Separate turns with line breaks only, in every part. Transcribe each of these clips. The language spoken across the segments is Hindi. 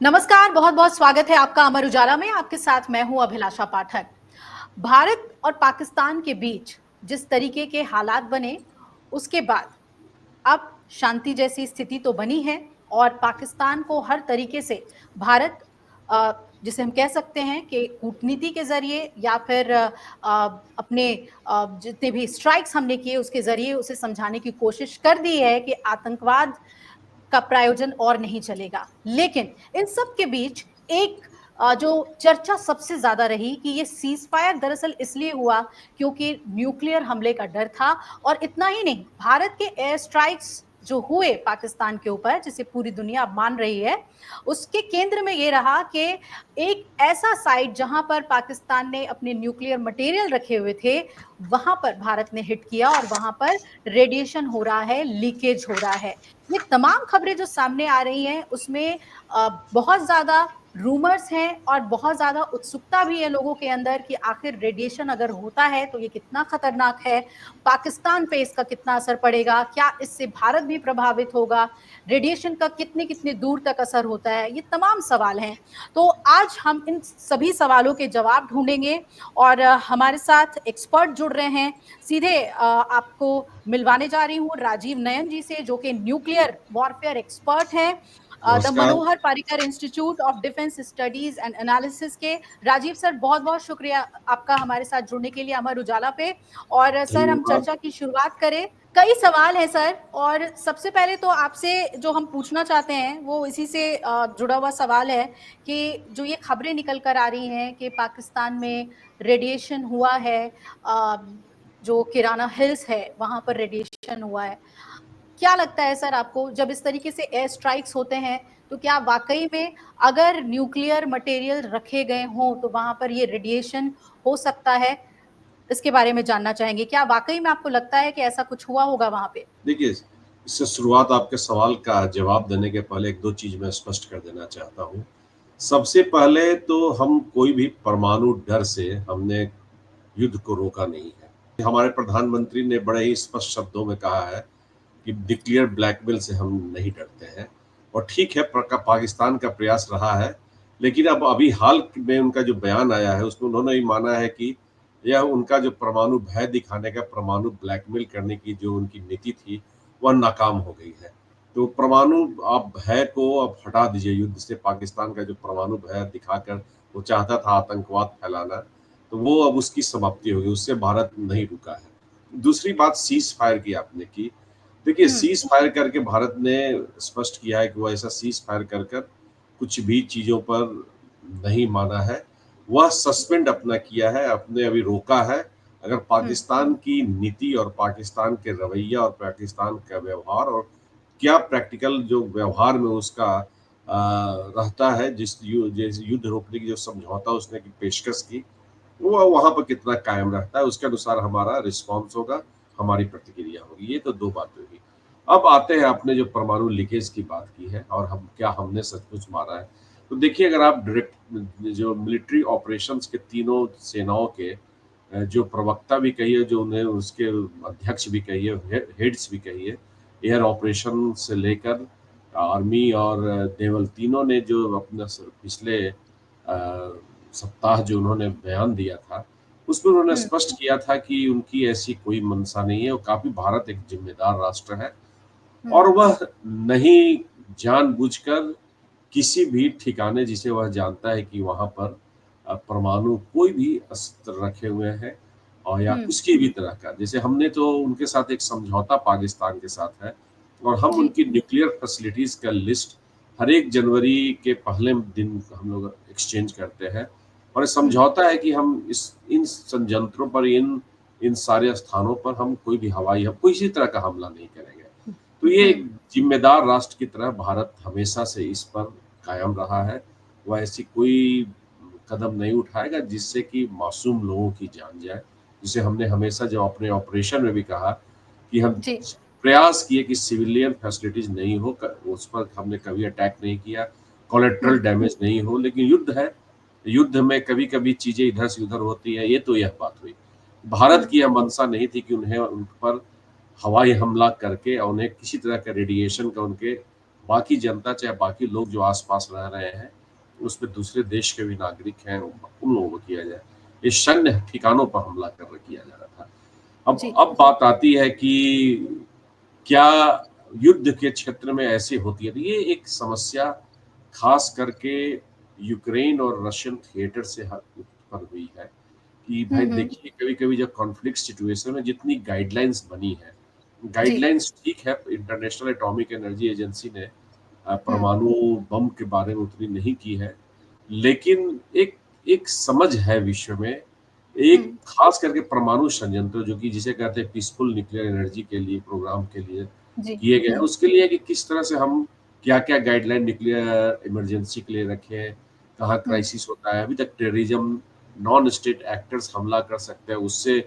नमस्कार, बहुत-बहुत स्वागत है आपका अमर उजाला में। आपके साथ मैं हूं अभिलाषा पाठक। भारत और पाकिस्तान के बीच जिस तरीके के हालात बने, उसके बाद अब शांति जैसी स्थिति तो बनी है और पाकिस्तान को हर तरीके से भारत अ, जिसे हम कह सकते हैं कि कूटनीति के ज़रिए या फिर अपने जितने भी स्ट्राइक्स हमने किए उसके ज़रिए उसे समझाने की कोशिश कर दी है कि आतंकवाद का प्रायोजन और नहीं चलेगा। लेकिन इन सब के बीच एक जो चर्चा सबसे ज़्यादा रही कि ये सीज़फायर दरअसल इसलिए हुआ क्योंकि न्यूक्लियर हमले का डर था और इतना ही नहीं, भारत के एयर स्ट्राइक्स जो हुए पाकिस्तान के ऊपर, जिसे पूरी दुनिया अब मान रही है, उसके केंद्र में ये रहा कि एक ऐसा साइट जहां पर पाकिस्तान ने अपने न्यूक्लियर मटेरियल रखे हुए थे, वहां पर भारत ने हिट किया और वहां पर रेडिएशन हो रहा है, लीकेज हो रहा है। ये तमाम खबरें जो सामने आ रही हैं उसमें बहुत ज़्यादा रूमर्स हैं और बहुत ज़्यादा उत्सुकता भी है लोगों के अंदर कि आखिर रेडिएशन अगर होता है तो ये कितना खतरनाक है, पाकिस्तान पे इसका कितना असर पड़ेगा, क्या इससे भारत भी प्रभावित होगा, रेडिएशन का कितने-कितने दूर तक असर होता है, ये तमाम सवाल हैं। तो आज हम इन सभी सवालों के जवाब ढूँढेंगे और हमारे साथ एक्सपर्ट जुड़ रहे हैं। सीधे आपको मिलवाने जा रही हूँ राजीव नयन जी से जो कि न्यूक्लियर वॉरफेयर एक्सपर्ट हैं द
नमस्कार।
Manohar Parrikar institute of defence studies and analysis के। राजीव सर बहुत-बहुत शुक्रिया आपका हमारे साथ जुड़ने के लिए अमर उजाला पे। और सर हम
धन्यवाद।
चर्चा की शुरुआत करें। कई सवाल हैं सर और सबसे पहले तो आपसे जो हम पूछना चाहते हैं वो इसी से जुड़ा हुआ सवाल है कि जो ये खबरें निकल कर आ रही हैं कि पाकिस्तान में रेडिएशन हुआ है, अ, जो किराना हिल्स है वहां पर रेडिएशन हुआ है। क्या लगता है सर आपको जब इस तरीके से एयर स्ट्राइक्स होते हैं तो क्या वाकई में अगर न्यूक्लियर मटेरियल रखे गए हों तो वहां पर ये रेडिएशन हो सकता है? इसके बारे में जानना चाहेंगे। क्या वाकई में आपको लगता है कि ऐसा कुछ हुआ होगा वहां पे?
देखिए, इससे शुरुआत आपके सवाल का जवाब देने के पहले 1-2 चीज़ मैं स्पष्ट कर देना चाहता हूँ। सबसे पहले तो हम कोई भी परमाणु डर से हमने युद्ध को रोका नहीं है। हमारे प्रधानमंत्री ने बड़े ही स्पष्ट शब्दों में कहा है कि न्यूक्लियर ब्लैकमेल से हम नहीं डरते हैं और ठीक है पाकिस्तान का प्रयास रहा है, लेकिन अब अभी हाल में उनका जो बयान आया है उसमें उन्होंने ये माना है कि यह उनका जो परमाणु भय दिखाने का, परमाणु ब्लैकमेल करने की जो उनकी नीति थी, वह नाकाम हो गई है। तो परमाणु आप भय को अब हटा दीजिए युद्ध से। पाकिस्तान का जो परमाणु भय दिखाकर वो चाहता था आतंकवाद फैलाना, तो वो अब उसकी समाप्ति होगी, उससे भारत नहीं रुका है। दूसरी बात सीज़ फायर की आपने की। देखिए,
हम्म।
सीज़ फायर करके भारत ने स्पष्ट किया है कि वो ऐसा सीज़ फायर कर कर कुछ भी चीज़ों पर नहीं माना है। वह सस्पेंड अपना किया है, अपने अभी रोका है। अगर
हम्म।
पाकिस्तान की नीति और पाकिस्तान के रवैया और पाकिस्तान का व्यवहार और क्या प्रैक्टिकल जो व्यवहार में उसका रहता है, जिस युद्ध रोकने की जो समझौता उसने की पेशकश की, वो वहाँ पर कितना कायम रहता है, उसके अनुसार हमारा रिस्पॉन्स होगा, हमारी प्रतिक्रिया होगी। ये तो 2 बातें हुई। अब आते हैं आपने जो परमाणु लीकेज की बात की है और हमने सचमुच मारा है। तो देखिए, अगर आप डायरेक्ट जो मिलिट्री ऑपरेशंस के तीनों सेनाओं के जो प्रवक्ता भी कहिए, जो उन्हें उसके अध्यक्ष भी कहिए, हेड्स भी कहिए, एयर ऑपरेशन से लेकर आर्मी और नेवल तीनों ने जो अपना पिछले सप्ताह जो उन्होंने बयान दिया था, उसमें उन्होंने
हम्म।
स्पष्ट किया था कि उनकी ऐसी कोई मंशा नहीं है और काफ़ी भारत एक ज़िम्मेदार राष्ट्र है
हम्म।
और वह नहीं जानबूझकर किसी भी ठिकाने जिसे वह जानता है कि वहाँ पर परमाणु कोई भी अस्त्र रखे हुए हैं और या
हम्म।
किसी भी तरह का, जैसे हमने तो उनके साथ एक समझौता पाकिस्तान के साथ है और हम
जी।
उनकी न्यूक्लियर फैसिलिटीज़ का लिस्ट हर एक जनवरी के पहले दिन हम लोग एक्सचेंज करते हैं और
हम्म।
समझौता है कि हम इस इन संयंत्रों पर, इन इन सारे स्थानों पर हम कोई भी हवाई हम किसी तरह का हमला नहीं करेंगे। तो ये एक
हम्म।
जिम्मेदार राष्ट्र की तरह भारत हमेशा से इस पर कायम रहा है। वह ऐसी कोई कदम नहीं उठाएगा जिससे कि मासूम लोगों की जान जाए। जिसे हमने हमेशा जब अपने ऑपरेशन में भी कहा कि हम
जी।
प्रयास किए कि सिविलियन फैसिलिटीज़ नहीं हो, क उस पर हमने कभी अटैक नहीं किया, कोलैटरल
हम्म।
डैमेज नहीं हो, लेकिन युद्ध है। युद्ध में कभी-कभी चीज़ें इधर से उधर होती हैं, ये तो यह बात हुई। भारत
हम्म।
की यह मंशा नहीं थी कि उन्हें उन पर हवाई हमला करके और उन्हें किसी तरह का रेडिएशन का उनके बाकी जनता चाहे बाकी लोग जो आसपास रह रहे हैं उसमें दूसरे देश के भी नागरिक हैं उन लोगों को किया जाए। ये सैन्य ठिकानों पर हमला कर किया जा रहा था।
जी
अब बात आती है कि क्या युद्ध के क्षेत्र में ऐसी होती है, तो ये एक समस्या खास करके यूक्रेन और रशियन थिएटर से उत्पन्न हुई है कि भाई देखिए कभी-कभी जब कॉन्फ्लिक्ट सिचुएशन में जितनी गाइडलाइंस बनी है,
जी
गाइडलाइंस ठीक है, इंटरनेशनल एटॉमिक एनर्जी एजेंसी ने परमाणु बम के बारे में उतनी नहीं की है, लेकिन एक एक समझ है विश्व में, एक खास करके परमाणु संयंत्र जो कि जिसे कहते हैं पीसफुल न्यूक्लियर एनर्जी के लिए प्रोग्राम के लिए
जी
किए गए हैं, उसके लिए कि किस तरह से हम क्या-क्या गाइडलाइन न्यूक्लियर इमरजेंसी के लिए रखें, कहाँ क्राइसिस होता है। अभी तक टेररिज्म, नॉन स्टेट एक्टर्स हमला कर सकते हैं, उससे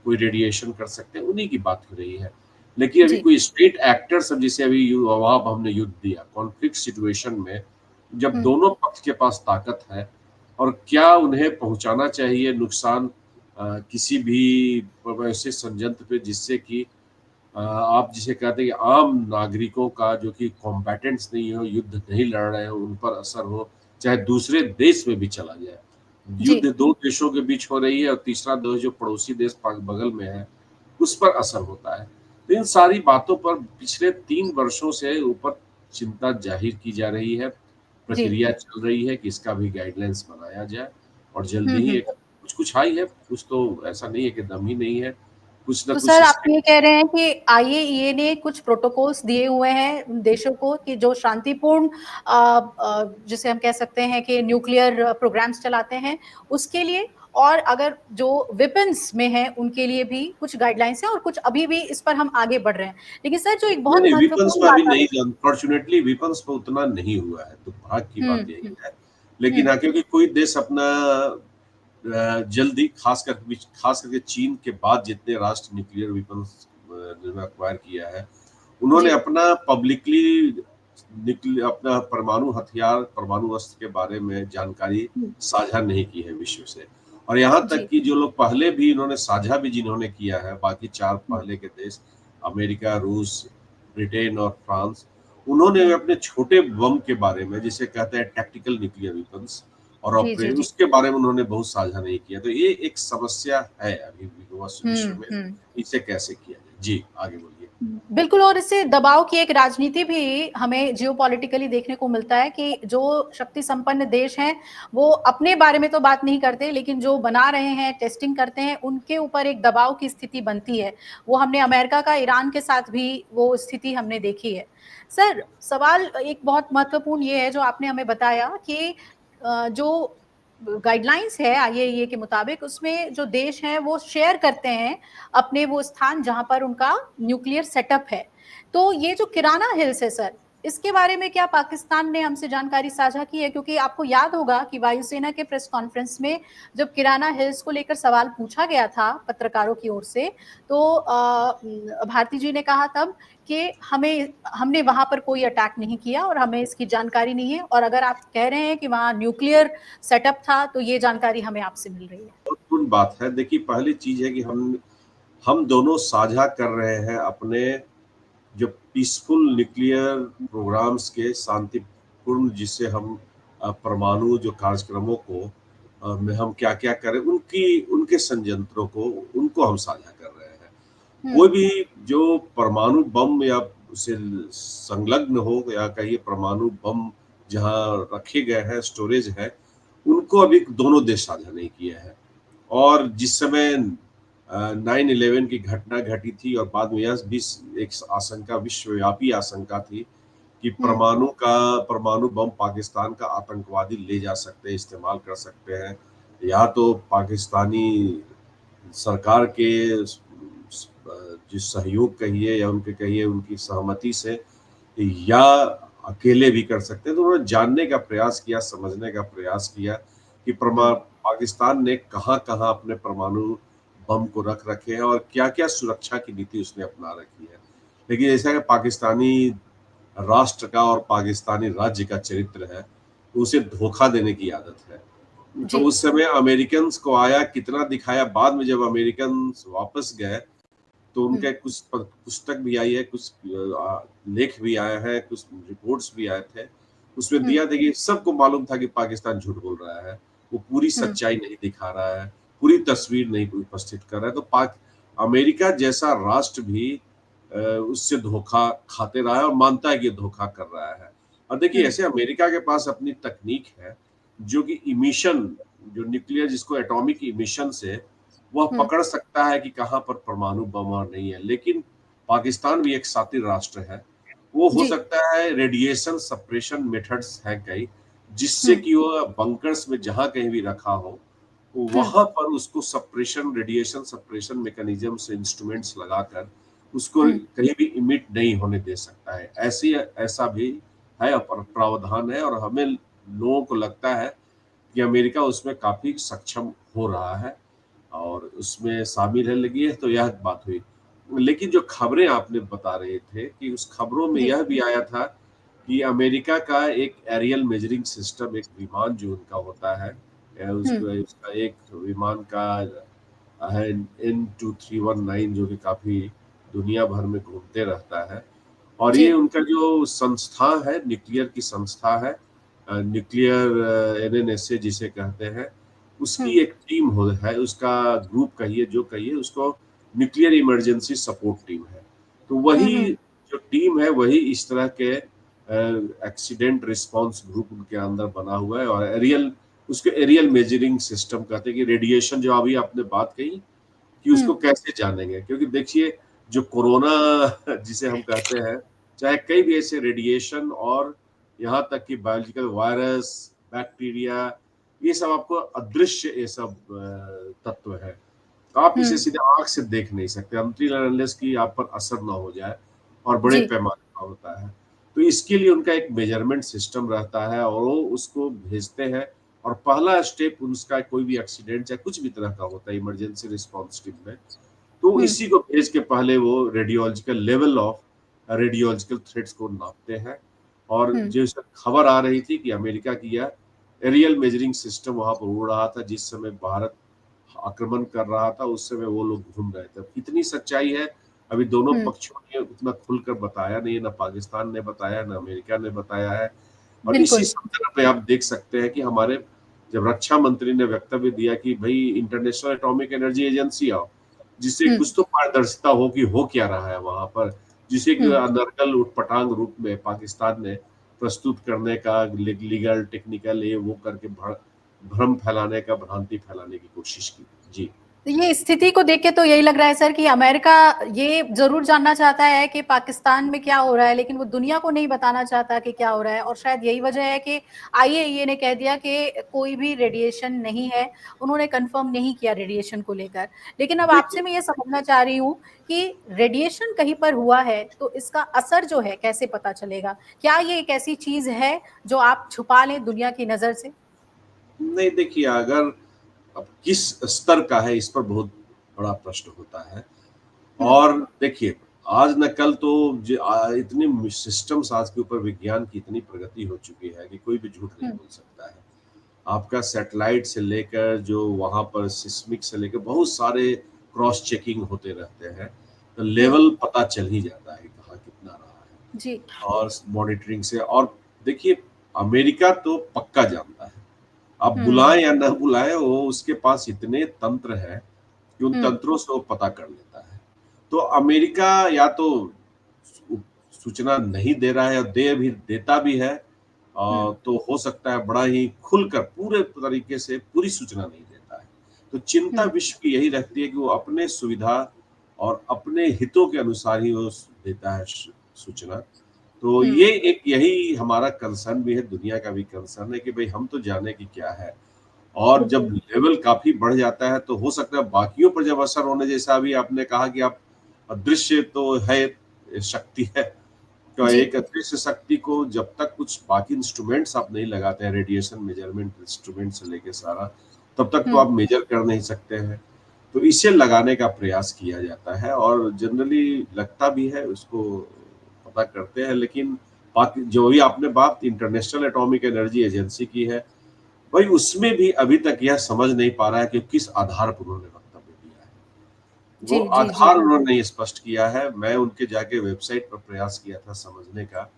कोई रेडिएशन कर सकते हैं, उन्हीं की बात हो रही है। लेकिन अभी
जी
कोई स्टेट एक्टर्स अब जैसे अभी वहाँ पर हमने युद्ध दिया, कॉन्फ्लिक्ट सिचुएशन में जब दोनों पक्ष के पास ताकत है और क्या उन्हें पहुँचाना चाहिए नुकसान किसी भी वैसे संयंत्र पे जिससे कि आप जिसे कहते हैं कि आम नागरिकों का जो कि कॉम्बैटेंट्स नहीं हो, युद्ध नहीं लड़ रहे हो, उन पर असर हो, चाहे दूसरे देश में भी चला जाए।
जी
युद्ध 2 देशों के बीच हो रही है और तीसरा देश जो पड़ोसी देश पाक बगल में है, उस पर असर होता है। तो इन सारी बातों पर पिछले 3 वर्षों से ऊपर चिंता जाहिर की जा रही है,
जी
प्रक्रिया चल रही है कि इसका भी गाइडलाइंस बनाया जाए और जल्दी ही
हम्म।
एक कुछ-कुछ आई है, कुछ तो ऐसा नहीं है कि दम ही नहीं है, कुछ न
तो
कुछ
सर आप
सिस्टम
ये कह रहे हैं कि आईएईए ने कुछ प्रोटोकॉल्स दिए हुए हैं देशों को कि जो शांतिपूर्ण जिसे हम कह सकते हैं कि न्यूक्लियर प्रोग्राम्स चलाते हैं उसके लिए, और अगर जो वेपन्स में है उनके लिए भी कुछ गाइडलाइंस हैं, और कुछ अभी भी इस पर हम आगे बढ़ रहे हैं। लेकिन सर जो एक
नहीं,
बहुत
नहीं, वेपन्स
महत्वपूर्ण
में अभी
बात
नहीं, अनफॉर्चुनेटली वेपन्स पे उतना नहीं हुआ है, दुर्भाग्य की बात यही
हम्म
है। लेकिन हाँ, क्योंकि कोई देश अपना जल्दी खास करके चीन के बाद जितने राष्ट्र न्यूक्लियर वेपन्स जिन्होंने एक्वायर किया है, उन्होंने
जी
अपना पब्लिकली अपना परमाणु हथियार, परमाणु अस्त्र के बारे में जानकारी साझा नहीं की है विश्व से। और यहाँ तक
जी
कि जो लोग पहले भी इन्होंने साझा भी जिन्होंने किया है, बाकी 4 पहले के देश अमेरिका, रूस, ब्रिटेन और फ्रांस, उन्होंने अपने छोटे बम के बारे में जिसे कहते हैं टैक्टिकल न्यूक्लियर वेपन्स और
जी जी जी
उसके बारे में उन्होंने बहुत साझा नहीं किया। तो ये एक समस्या है अभी भी विश्व में,
हम्म।
इसे कैसे किया जाए? जी, आगे बोलिए।
बिल्कुल, और इससे दबाव की एक राजनीति भी हमें जियोपॉलिटिकली देखने को मिलता है कि जो शक्ति संपन्न देश हैं, वो अपने बारे में तो बात नहीं करते, लेकिन जो बना रहे हैं, टेस्टिंग करते हैं, उनके ऊपर एक दबाव की स्थिति बनती है। वो हमने अमेरिका का ईरान के साथ भी वो स्थिति हमने देखी है। सर, सवाल एक बहुत महत्वपूर्ण ये है जो आपने हमें बताया कि जो गाइडलाइंस है आईएईए के मुताबिक, उसमें जो देश हैं वो शेयर करते हैं अपने वो स्थान जहां पर उनका न्यूक्लियर सेटअप है। तो ये जो किराना हिल्स है सर, इसके बारे में क्या पाकिस्तान ने हमसे जानकारी साझा की है? क्योंकि आपको याद होगा कि वायुसेना के प्रेस कॉन्फ्रेंस में जब किराना हिल्स को लेकर सवाल पूछा गया था पत्रकारों की ओर से, तो भारती जी ने कहा तब कि हमने वहां पर कोई अटैक नहीं किया और हमें इसकी जानकारी नहीं है, और अगर आप कह रहे हैं कि वहां न्यूक्लियर सेटअप था तो ये जानकारी हमें आपसे मिल रही है।
महत्वपूर्ण बात है। देखिए पहली चीज है कि हम दोनों साझा कर रहे हैं अपने जो पीसफुल न्यूक्लियर प्रोग्राम्स के शांतिपूर्ण जिससे हम परमाणु जो कार्यक्रमों को में हम क्या-क्या करें उनके संयंत्रों को उनको हम साझा कर रहे हैं। कोई भी जो परमाणु बम या उससे संलग्न हो या कहिए परमाणु बम जहाँ रखे गए हैं, स्टोरेज है, उनको अभी दोनों देश साझा नहीं किए हैं। और जिस समय 9/11 की घटना घटी थी और बाद में यह भी एक आशंका विश्वव्यापी आशंका थी कि परमाणु बम पाकिस्तान का आतंकवादी ले जा सकते हैं, इस्तेमाल कर सकते हैं। या तो पाकिस्तानी सरकार के जो सहयोग कहिए या उनके कहिए उनकी सहमति से या अकेले भी कर सकते हैं। तो उन्होंने जानने का प्रयास किया, समझने का प्रयास किया कि पाकिस्तान ने कहाँ-कहाँ अपने परमाणु बम को रख रखे हैं और क्या-क्या सुरक्षा की नीति उसने अपना रखी है। लेकिन ऐसा है पाकिस्तानी राष्ट्र का और पाकिस्तानी राज्य का चरित्र है, तो उसे धोखा देने की आदत है। तो
जी
उस समय अमेरिकन्स को आया कितना दिखाया बाद में जब अमेरिकन्स वापस गए तो उनके कुछ पुस्तक भी आई है, कुछ लेख भी आए हैं, कुछ रिपोर्ट्स भी आए थे, उसमें दिया था कि सबको मालूम था कि पाकिस्तान झूठ बोल रहा है, वो पूरी सच्चाई नहीं दिखा रहा है, पूरी तस्वीर नहीं उपस्थित कर रहा है। तो अमेरिका जैसा राष्ट्र भी उससे धोखा खाते रहा है और मानता है कि धोखा कर रहा है। और देखिए ऐसे अमेरिका के पास अपनी तकनीक है जो कि इमिशन, जो न्यूक्लियर जिसको एटॉमिक इमिशन से वह पकड़ सकता है कि कहाँ पर परमाणु बम और नहीं है। लेकिन पाकिस्तान भी एक शातिर राष्ट्र है, वो हो सकता है रेडिएशन सप्रेशन मेथड्स हैं कई, जिससे कि वो बंकर्स में जहां कहीं भी रखा हो वहां पर उसको सप्रेशन, रेडिएशन सप्रेशन मैकेनिज्म से इंस्ट्रूमेंट्स लगाकर उसको कहीं भी इमिट नहीं होने दे सकता है। ऐसा भी है, प्रावधान है, और हमें लोगों को लगता है कि अमेरिका उसमें काफी सक्षम हो रहा है और उसमें शामिल है लगी है। तो यह बात हुई। लेकिन जो खबरें आपने बता रहे थे कि उस खबरों में यह भी आया था कि अमेरिका का एक एरियल मेजरिंग सिस्टम, एक विमान जो उनका होता है, उसका एक विमान का है N2319 जो कि काफी दुनिया भर में घूमते रहता है। और ये उनका जो संस्था है, न्यूक्लियर की संस्था है, न्यूक्लियर एनएनएसए जिसे कहते हैं, उसकी एक टीम है, उसका ग्रुप कहिए जो कहिए, उसको न्यूक्लियर इमरजेंसी सपोर्ट टीम है। तो वही जो टीम है वही इस तरह के एक्सीडेंट रिस्पांस ग्रुप उनके अंदर बना हुआ है। और उसके एरियल मेजरिंग सिस्टम कहते हैं कि रेडिएशन जो अभी आपने बात कही कि उसको कैसे जानेंगे, क्योंकि देखिए जो कोरोना जिसे हम कहते हैं, चाहे कई भी ऐसे रेडिएशन और यहाँ तक कि बायोलॉजिकल वायरस, बैक्टीरिया, ये सब आपको अदृश्य ये सब तत्व है। आप इसे सीधे आंख से देख नहीं सकते अनटिल अनलेस कि आप पर असर ना हो जाए, और बड़े पैमाने पर होता है। तो इसके लिए उनका एक मेजरमेंट सिस्टम रहता है और वो उसको भेजते हैं। और पहला स्टेप उसका कोई भी एक्सीडेंट या कुछ भी तरह का होता है इमरजेंसी रिस्पॉन्स टीम में, तो इसी को भेज के पहले वो radiological level of radiological threats को नापते हैं। और जैसे खबर आ रही थी कि अमेरिका की यह एरियल मेजरिंग सिस्टम वहां पर उड़ रहा था जिस समय भारत आक्रमण कर रहा था, उस समय वो लोग घूम रहे थे। कितनी सच्चाई है अभी दोनों पक्षों ने उतना खुलकर बताया नहीं है, ना पाकिस्तान ने बताया ना अमेरिका ने बताया है। और इसी संदर्भ में आप देख सकते हैं कि हमारे जब रक्षा मंत्री ने वक्तव्य दिया कि भाई इंटरनेशनल एटॉमिक एनर्जी एजेंसी आओ, जिससे कुछ तो पारदर्शिता हो कि हो क्या रहा है वहां पर, जिसे अनर्गल उटपटांग रूप में पाकिस्तान ने प्रस्तुत करने का लीगल टेक्निकल ये वो करके भ्रम फैलाने का, भ्रांति फैलाने की कोशिश की। जी,
ये स्थिति को देख के तो यही लग रहा है सर कि अमेरिका ये जरूर जानना चाहता है कि पाकिस्तान में क्या हो रहा है, लेकिन वो दुनिया को नहीं बताना चाहता कि क्या हो रहा है। और शायद यही वजह है कि आईएईए ने कह दिया कि कोई भी रेडिएशन नहीं है, उन्होंने कंफर्म नहीं किया रेडिएशन को लेकर। लेकिन अब आपसे मैं ये समझना चाह रही हूँ कि रेडिएशन कहीं पर हुआ है तो इसका असर जो है कैसे पता चलेगा? क्या ये एक ऐसी चीज है जो आप छुपा लें दुनिया की नजर से?
नहीं, देखिए अगर अब किस स्तर का है इस पर बहुत बड़ा प्रश्न होता है। और देखिए आज न कल तो इतने सिस्टम्स आज के ऊपर विज्ञान की इतनी प्रगति हो चुकी है कि कोई भी झूठ नहीं बोल सकता है। आपका सैटेलाइट से लेकर जो वहां पर सिस्मिक से लेकर बहुत सारे क्रॉस चेकिंग होते रहते हैं, तो लेवल पता चल ही जाता है कहाँ कितना रहा है
जी।
और मॉनिटरिंग से। और देखिए अमेरिका तो पक्का जानता है, आप बुलाएं या न बुलाएं, वो उसके पास इतने तंत्र है कि उन तंत्रों से वो पता कर लेता है। तो अमेरिका या तो सूचना नहीं दे रहा है, और देता भी है, तो हो सकता है बड़ा ही खुलकर पूरे तरीके से पूरी सूचना नहीं देता है। तो चिंता विश्व की यही रहती है कि वो अपने सुविधा और अपने हितों के अनुसार ही वो देता है सूचना। तो ये एक यही हमारा कंसर्न भी है, दुनिया का भी कंसर्न है कि भाई हम तो जाने की क्या है। और जब लेवल काफी बढ़ जाता है तो हो सकता है बाकियों पर जब असर होने, जैसा अभी आपने कहा कि आप अदृश्य तो है शक्ति है, तो एक अदृश्य शक्ति को जब तक कुछ बाकी इंस्ट्रूमेंट्स आप नहीं लगाते हैं, रेडिएशन मेजरमेंट इंस्ट्रूमेंट से लेके सारा, तब तक तो आप मेजर कर नहीं सकते हैं। तो इसे लगाने का प्रयास किया जाता है और जनरली लगता भी है, उसको पता करते हैं। लेकिन जो भी आपने बात इंटरनेशनल एटॉमिक एनर्जी एजेंसी की है, भाई उसमें भी अभी तक यह समझ नहीं पा रहा है कि किस आधार पर उन्होंने वक्तव्य दिया है।
जी,
वो
जी, जी।
आधार उन्होंने नहीं स्पष्ट किया है। मैं उनके जाके वेबसाइट पर प्रयास किया था समझने का,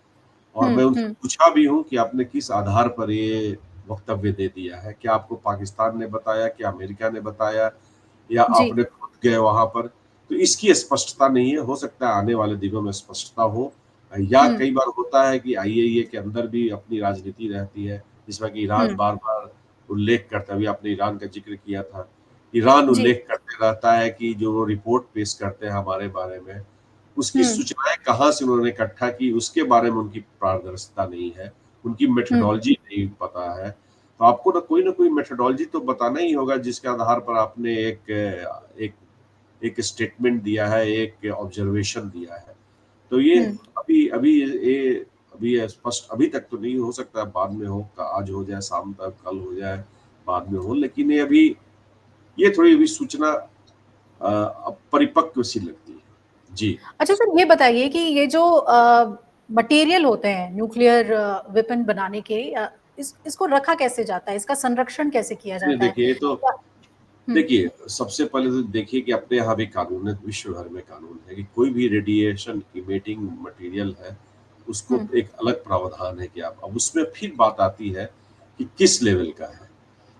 और मैं उनसे पूछा भी हूँ कि आपने किस आधार पर ये वक्तव्य दे दिया है? क्या आपको पाकिस्तान ने बताया, क्या अमेरिका ने बताया, या
जी।
आपने खुद गए वहाँ पर? तो इसकी स्पष्टता नहीं है। हो सकता है आने वाले दिनों में स्पष्टता हो, या कई बार होता है कि आईएईए के अंदर भी अपनी राजनीति रहती है, जिसमें कि ईरान बार-बार उल्लेख करता है। अभी आपने ईरान का ज़िक्र किया था। ईरान
जी।
उल्लेख करते रहता है कि जो वो रिपोर्ट पेश करते हैं हमारे बारे में, उसकी सूचनाएँ कहाँ से उन्होंने इकट्ठा की, उसके बारे में उनकी पारदर्शिता नहीं है, उनकी मेथोडोलॉजी नहीं पता है। तो आपको ना कोई मेथोडोलॉजी तो बताना ही होगा, जिसके आधार पर आपने एक एक स्टेटमेंट दिया है, एक ऑब्जर्वेशन दिया है। तो ये अभी अभी ये अभी ये स्पष्ट अभी तक तो नहीं हो सकता, बाद में हो, आज हो जाए, शाम तक, कल हो जाए, बाद में हो, लेकिन ये थोड़ी अभी सूचना अब परिपक्व सी लगती है। जी।
अच्छा सर, ये बताइए कि ये जो मटेरियल होते हैं न्यूक्लियर वेपन बनाने के, इसको रखा कैसे जाता है? इसका संरक्षण कैसे किया
नहीं
जाता है?
देखिए, ये तो
क्या हुँ,
देखिए, सबसे पहले तो देखिए कि अपने यहाँ भी कानून है, विश्व भर में कानून है कि कोई भी रेडिएशन इमिटिंग मटेरियल है, उसको
हुँ,
एक अलग प्रावधान है कि आप अब उसमें फिर बात आती है कि किस लेवल का है।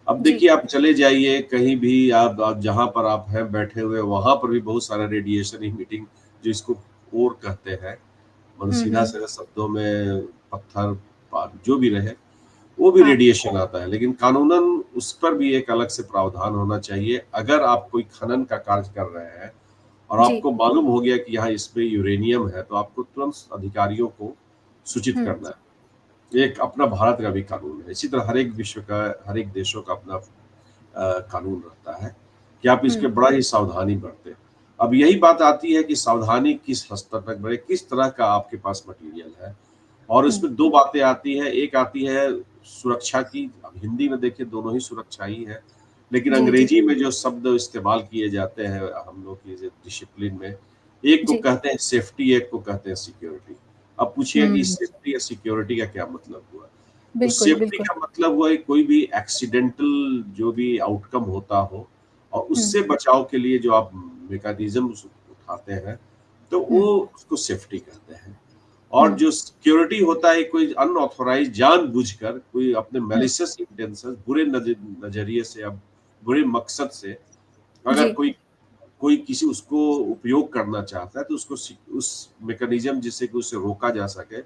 अब
जी।
देखिए, आप चले जाइए कहीं भी, आप जहाँ पर आप हैं बैठे हुए, वहाँ पर भी बहुत सारा रेडिएशन इमिटिंग, जो इसको कोर कहते हैं, मतलब सीधा-सीधा शब्दों में पत्थर, जो भी रहे, वो भी
हाँ,
रेडिएशन आता है, लेकिन कानूनन उस पर भी एक अलग से प्रावधान होना चाहिए। अगर आप कोई खनन का कार्य कर रहे हैं और
जी।
आपको मालूम हो गया कि यहाँ इसमें यूरेनियम है, तो आपको तुरंत अधिकारियों को सूचित
हुँ,
करना है। एक अपना भारत का भी कानून है। इसी तरह हर एक विश्व का, हर एक देशों का अपना कानून रहता है कि आप
हुँ,
इसके बड़ा ही सावधानी बरतें। अब यही बात आती है कि सावधानी किस स्तर तक बरतें, किस तरह का आपके पास मटेरियल है, और
हुँ,
उसमें 2 बातें आती हैं। एक आती है सुरक्षा की, अब हिंदी में देखिए दोनों ही सुरक्षा ही है, लेकिन
जी, जी,
अंग्रेजी में जो शब्द इस्तेमाल किए जाते हैं हम लोग की जो डिसिप्लिन में, एक को
जी।
कहते हैं सेफ्टी, एक को कहते हैं सिक्योरिटी। अब पूछिए कि
हुँ,
सेफ्टी या सिक्योरिटी का क्या मतलब हुआ? तो
बिल्कुल,
सेफ्टी
बिल्कुल।
का मतलब हुआ कि कोई भी एक्सीडेंटल जो भी आउटकम होता हो, और
हुँ,
उससे बचाव के लिए जो आप मैकेनिज़्म्स उठाते हैं, तो वो
हुँ,
उसको सेफ्टी कहते हैं।
हुँ,
और जो सिक्योरिटी होता है, कोई अनऑथोराइज़्ड जानबूझकर कोई अपने
हुँ,
मैलिशियस इंटेंशन, बुरे नज़रिए से या बुरे मकसद से अगर
जी।
कोई कोई किसी उसको उपयोग करना चाहता है, तो उसको उस मैकेनिज्म जिससे कि उसे रोका जा सके,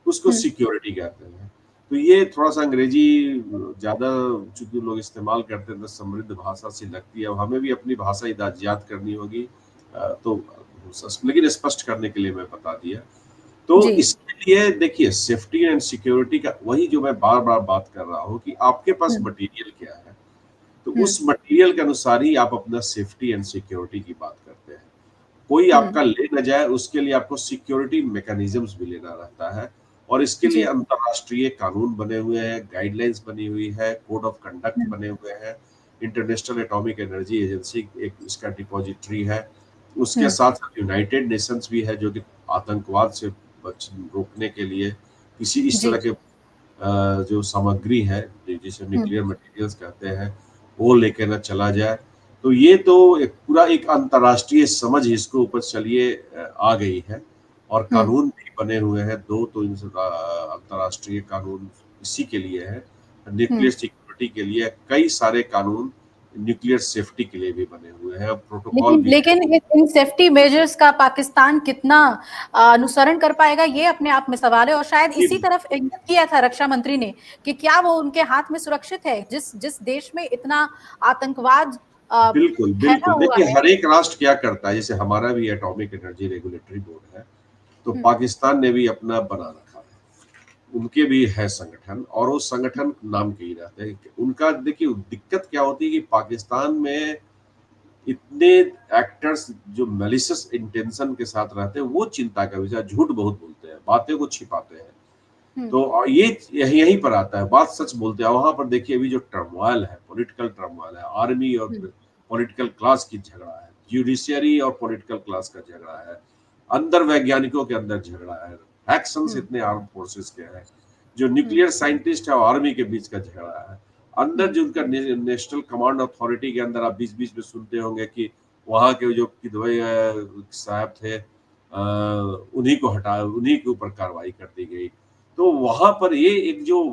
उसको
हुँ,
सिक्योरिटी कहते हैं। तो ये थोड़ा-सा अंग्रेजी ज़्यादा चूँकि लोग इस्तेमाल करते हैं, तो समृद्ध भाषा सी लगती है। अब हमें भी अपनी भाषा याद करनी होगी, तो लेकिन स्पष्ट करने के लिए मैं बता दिया। तो
जी।
इसके लिए देखिए, सेफ्टी एंड सिक्योरिटी का वही जो मैं बार-बार बात कर रहा हूँ कि आपके पास
हुँ,
मटेरियल क्या है? तो
हुँ,
उस मटेरियल के अनुसार ही आप अपना सेफ्टी एंड सिक्योरिटी की बात करते हैं। कोई
हुँ,
आपका ले ना जाए, उसके लिए आपको सिक्योरिटी मैकेनिज़्म्स भी लेना रहता है, और इसके लिए
जी।
अंतर्राष्ट्रीय कानून बने हुए हैं, गाइडलाइंस बनी हुई है, कोड ऑफ कंडक्ट
हुँ,
बने हुए हैं। इंटरनेशनल एटॉमिक एनर्जी एजेंसी एक इसका डिपॉजिटरी है। उसके
हुँ,
साथ-साथ यूनाइटेड नेशंस भी है, जो कि आतंकवाद से रोकने के लिए किसी इस
जी।
तरह के जो सामग्री है, जिसे
हुँ,
न्यूक्लियर मटेरियल्स कहते हैं, वो लेके ना चला जाए। तो ये तो एक पूरा एक अंतर्राष्ट्रीय समझ इसके ऊपर चलिए आ गई है, और
हुँ,
कानून भी बने हुए हैं। 2 तो अंतर्राष्ट्रीय कानून इसी के लिए है,
हुँ।
न्यूक्लियर सिक्योरिटी के लिए। कई सारे कानून न्यूक्लियर सेफ्टी के लिए भी बने हुए हैं, और प्रोटोकॉल
लेकिन
भी है।
लेकिन इन सेफ्टी मेजर्स का पाकिस्तान कितना अनुसरण कर पाएगा, ये अपने आप में सवाल है, और शायद इसी
जी,
तरफ इंगित किया था रक्षा मंत्री ने कि क्या वो उनके हाथ में सुरक्षित है, जिस जिस देश में इतना आतंकवाद
बिल्कुल,
फैला
बिल्कुल।
हुआ
देखिए,
है।
हर एक राष्ट्र क्या करता है, जैसे हमारा भी एटॉमिक एनर्जी रेगुलेटरी बोर्ड है, तो
हुँ,
पाकिस्तान ने भी अपना बना रखा है। उनके भी है संगठन, और वो संगठन नाम के ही रहते हैं। उनका देखिए दिक्कत क्या होती है कि पाकिस्तान में इतने एक्टर्स जो मैलिशियस इंटेंशन के साथ रहते हैं, वो चिंता का विषय, झूठ बहुत बोलते हैं, बातें को छिपाते हैं।
हुँ,
तो ये यहीं पर आता है, बात सच बोलते हैं। वहाँ पर देखिए अभी जो टर्मोइल है, पॉलिटिकल टर्मोइल है, आर्मी और
हुँ,
पॉलिटिकल क्लास की झगड़ा है, जुडिशियरी और पॉलिटिकल क्लास का झगड़ा है, अंदर वैज्ञानिकों के अंदर झगड़ा है, फैक्शंस
हुँ,
इतने आर्म फोर्सेस के हैं, जो
हुँ,
न्यूक्लियर साइंटिस्ट है और आर्मी के बीच का झगड़ा है, अंदर
हुँ,
जो उनका नेशनल कमांड अथॉरिटी के अंदर आप बीच-बीच में सुनते होंगे कि वहाँ के जो किदवई साहब थे, उन्हीं को हटा, उन्हीं के ऊपर कार्रवाई कर दी गई। तो वहाँ पर ये एक जो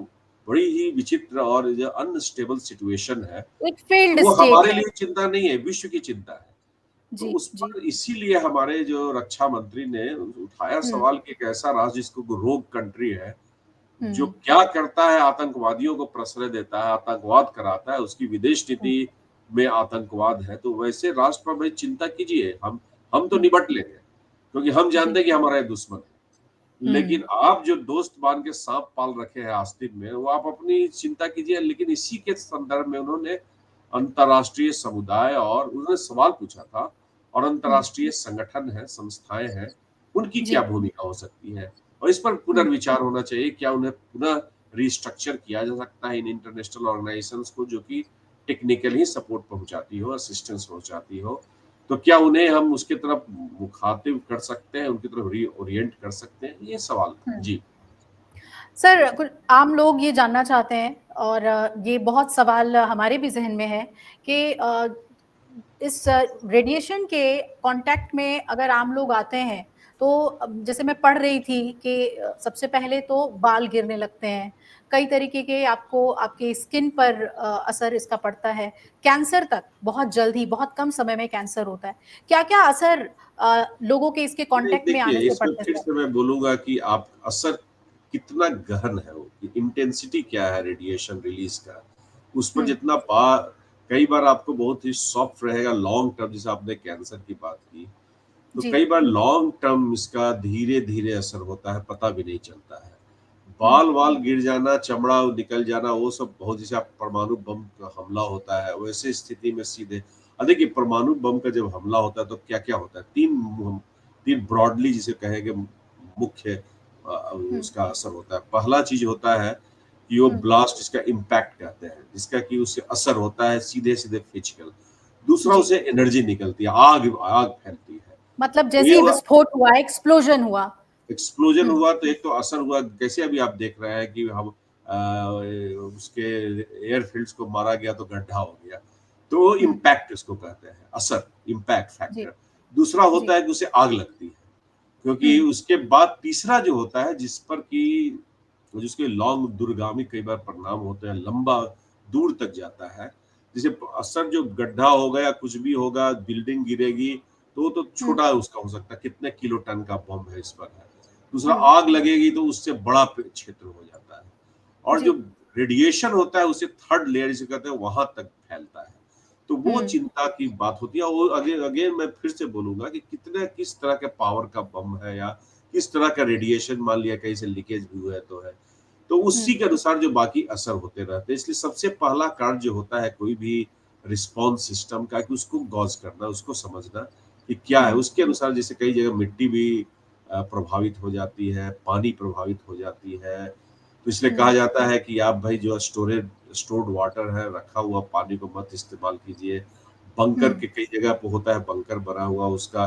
बड़ी ही विचित्र और जो अनस्टेबल सिचुएशन है,
एक फेल्ड
वो
स्टेट
हमारे
है।
लिए चिंता नहीं है, विश्व की चिंता है। तो
जी,
उस
जी।
पर इसीलिए हमारे जो रक्षा मंत्री ने उठाया
हुँ,
सवाल कि एक ऐसा राष्ट्र जिसको रोग कंट्री है, जो
हुँ,
क्या करता है, आतंकवादियों को प्रश्रय देता है, आतंकवाद कराता है, उसकी विदेश
हुँ,
नीति में आतंकवाद है, तो वैसे राष्ट्र पर भाई चिंता कीजिए। हम तो
हुँ,
निपट लेंगे, क्योंकि हम जानते
जी,
हैं कि हमारा ये दुश्मन है।
हुँ,
लेकिन आप जो दोस्त बांध के सांप पाल रखे हैं आस्तीन में, वो आप अपनी चिंता कीजिए। लेकिन इसी के संदर्भ में उन्होंने अंतर्राष्ट्रीय समुदाय और उन्होंने सवाल पूछा था, और
हुँ,
अंतर्राष्ट्रीय संगठन है, संस्थाएं हैं, उनकी क्या
जी,
भूमिका हो सकती है, और इस पर
हुँ,
पुनर्विचार होना चाहिए। क्या उन्हें पुनः रिस्ट्रक्चर किया जा सकता है इन इंटरनेशनल ऑर्गेनाइजेशंस को, जो कि टेक्निकल ही सपोर्ट पहुंचाती हो, असिस्टेंस पहुंचाती हो, तो क्या उन्हें हम उसकी तरफ मुखातिब कर सकते हैं, उनकी तरफ रीओरिएंट कर सकते हैं? ये सवाल था।
हुँ।
जी।
सर, कुछ आम लोग ये जानना चाहते हैं और ये बहुत सवाल हमारे भी ज़हन में है कि इस रेडिएशन के कॉन्टैक्ट में अगर आम लोग आते हैं, तो जैसे मैं पढ़ रही थी कि सबसे पहले तो बाल गिरने लगते हैं, कई तरीके के आपको आपके स्किन पर असर इसका पड़ता है, कैंसर तक बहुत जल्द ही, बहुत कम समय में कैंसर होता है। क्या-क्या असर लोगों के इसके
नहीं,
कॉन्टैक्ट में
देखिए,
आने से
इसमें
पड़ते हैं
फिर
सर?
से मैं बोलूँगा कि आप असर कितना गहन है वो, इंटेंसिटी क्या है रेडिएशन रिलीज़ का, उस पर
हुँ,
जितना कई बार आपको बहुत ही सॉफ्ट रहेगा लॉन्ग टर्म, जैसे आपने कैंसर की बात की, तो
जी।
कई बार लॉन्ग टर्म इसका धीरे-धीरे असर होता है, पता भी नहीं चलता है।
हुँ,
बाल-वाल गिर जाना, चमड़ा निकल जाना, वो सब बहुत, जैसे आप परमाणु बम का हमला होता है, वैसे स्थिति में सीधे देखिए, परमाणु बम का जब हमला होता है तो क्या-क्या होता है? 3 ब्रॉडली जिसे कहेंगे मुख्य
हुँ,
उसका असर होता है। पहला चीज़ होता है कि वो
हुँ,
ब्लास्ट, जिसका इम्पैक्ट कहते हैं, जिसका कि उससे असर होता है सीधे-सीधे फिजिकल। दूसरा,
जी।
उसे एनर्जी निकलती है, आग आग फैलती है।
मतलब
तो
जैसे
ये
ही
हुआ,
विस्फोट हुआ, एक्सप्लोजन हुआ।
एक्सप्लोजन
हुँ,
हुआ तो एक तो असर हुआ, कैसे अभी आप देख रहे हैं कि हम उसके एयरफील्ड्स को मारा गया तो गड्ढा हो गया, तो
हुँ,
इम्पैक्ट इसको कहते हैं, असर, इम्पैक्ट
जी,
फैक्टर। दूसरा
जी।
होता है कि उसे आग लगती है, क्योंकि
हुँ,
उसके बाद तीसरा जो होता है, जिस पर कि जिसके लॉन्ग दूरगामी कई बार परिणाम होते हैं, लंबा दूर तक जाता है। जैसे असर जो गड्ढा होगा या कुछ भी होगा, बिल्डिंग गिरेगी, तो वो तो
हुँ,
छोटा उसका हो सकता है, कितने किलो टन का बम है इस पर है। दूसरा,
हुँ,
आग लगेगी तो उससे बड़ा क्षेत्र हो जाता है, और जो
जी,
रेडिएशन होता है उसे थर्ड लेयर जिसे कहते हैं, वहां तक फैलता है। तो वो
हुँ,
चिंता की बात होती है। और वो अगेन अगेन मैं फिर से बोलूंगा कि कितने किस तरह के पावर का बम है, या किस तरह का रेडिएशन, मान लिया कहीं से लीकेज भी हुआ है तो है, तो
हुँ,
उसी के अनुसार जो बाकी असर होते रहते हैं। इसलिए सबसे पहला कार्य जो होता है कोई भी रिस्पॉन्स सिस्टम का, कि उसको गॉज करना, उसको समझना कि क्या है,
हुँ,
उसके अनुसार। जैसे कई जगह मिट्टी भी प्रभावित हो जाती है, पानी प्रभावित हो जाती है, तो इसलिए कहा
हुँ,
जाता है कि आप भाई जो स्टोर्ड वाटर है, रखा हुआ पानी को मत इस्तेमाल कीजिए। बंकर
हुँ,
के कई जगह पे होता है, बंकर बना हुआ, उसका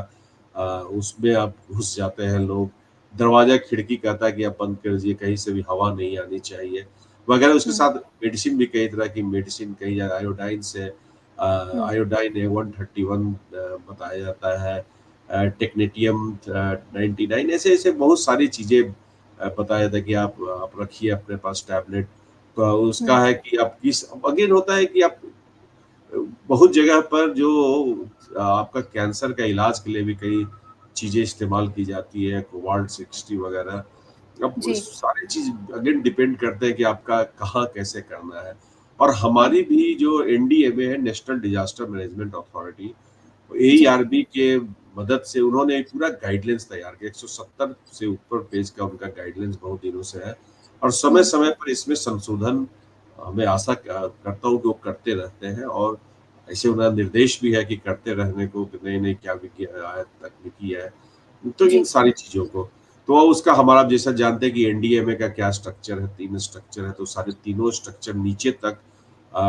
उसमें आप घुस जाते हैं लोग। दरवाजा खिड़की कहता है कि आप बंद कर दीजिए, कहीं से भी हवा नहीं आनी चाहिए वगैरह। उसके
हुँ,
साथ मेडिसिन भी, कई तरह की मेडिसिन, कई जगह आयोडाइन से
हुँ,
आयोडाइन A131 बताया जाता है, टेक्नेटियम 99, ऐसे ऐसे बहुत सारी चीजें बताया जाता है कि आप रखिए अपने पास टैबलेट। तो उसका
हुँ,
है कि आप किस, अगेन होता है कि आप बहुत जगह पर जो आपका कैंसर का इलाज के लिए भी कई चीजें इस्तेमाल की जाती है, कोबाल्ट 60 वगैरह। अब
जी,
सारी चीज अगेन डिपेंड करते हैं कि आपका कहाँ कैसे करना है। और
हुँ,
हमारी भी जो एनडीएमए है, नेशनल डिजास्टर मैनेजमेंट अथॉरिटी,
जी,
एईआरबी के मदद से उन्होंने एक पूरा गाइडलाइंस तैयार किया। 170 से ऊपर पेज का उनका गाइडलाइंस बहुत दिनों से है, और समय
हुँ,
समय पर इसमें संशोधन मैं आशा करता हूँ कि वो करते रहते हैं। और ऐसे उनका निर्देश भी है कि करते रहने को, कि नई नई क्या तकनीकी है, तो इन
जी,
सारी चीजों को। तो उसका हमारा, आप जैसा जानते हैं कि एनडीएमए का क्या स्ट्रक्चर है, 3 स्ट्रक्चर है, तो सारे तीनों स्ट्रक्चर नीचे तक,